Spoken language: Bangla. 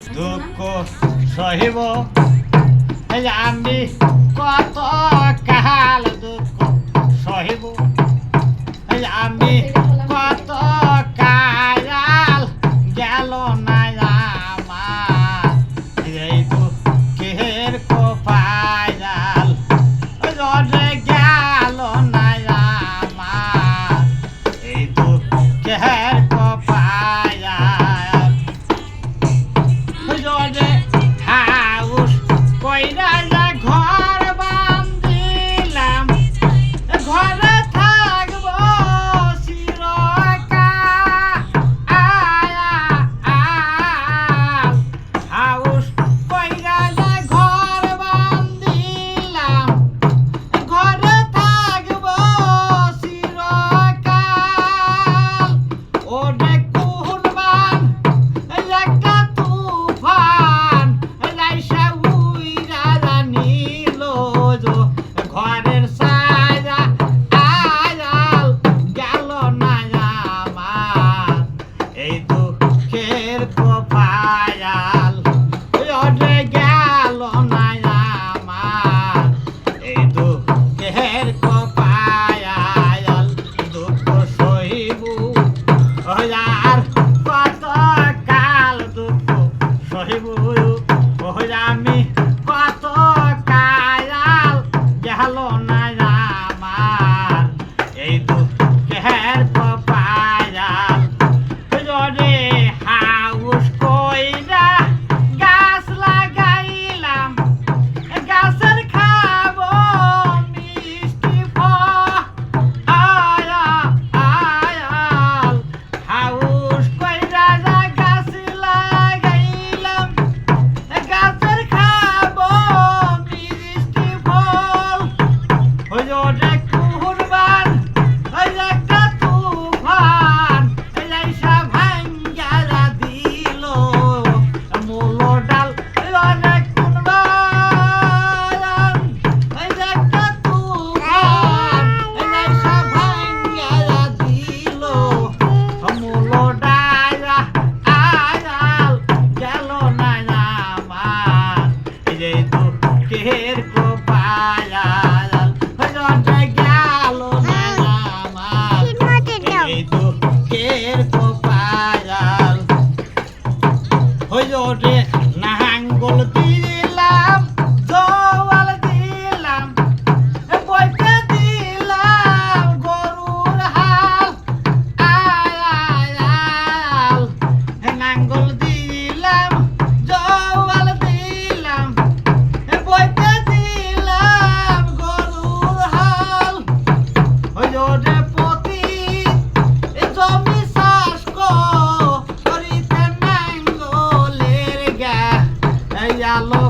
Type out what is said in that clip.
দুঃখ সহিব আমি কত কাল দুঃখ সহিব আমি কত কাল গেল না আমার এই দুঃখের কোপায়াল রোজে গেল না আমার এই দুঃখের কোপায়াল রোজে হাউস কইরা ঘর বান্ধিলাম ঘরে থাকবো চিরকাল হাউস কইরা ঘর বান্ধিলাম ঘরে থাকবো চিরকাল ওরে কুরবান একটা তুফান লাইসা উইরা নিল ঘরের সাজা আয়াল গেল না আমার এই দুঃখের কোপায়াল ওরে গেল না আমার এই দুঃখের কোপায়াল দুঃখ সহিবু আর কত কাল দুঃখ সহিব আমি কত কাল গেল না আমার এই দুঃখের কপায়াল রে হাউস কইরা গাছ লাগাইলাম গাছের খাবো মিষ্টি ফল হাউস কইরা গাছ লাগাইলাম গাছের খাবো মিষ্টি ফল ওরে কুরবান একটা তুফান লাইসা ভাঙ্গারা দিল মূল ডাল ওরে কুরবান একটা তুফান লাইসা ভাঙ্গারা দিল মূল ডাল আয়াল গেল না আমার এই দুঃখের কোপায়াল রোজে গেল না আমার এই দুঃখের কোপায়াল রে নাঙ্গল দিলাম জওয়াল দিলাম বইতে দিলাম গরুর হাল আয়াল নাঙ্গল দিলাম জওয়াল দিলাম বইতে দিলাম গরুর হাল ওরে পতি জমি চাষ করিতে নাঙ্গলের গা আলো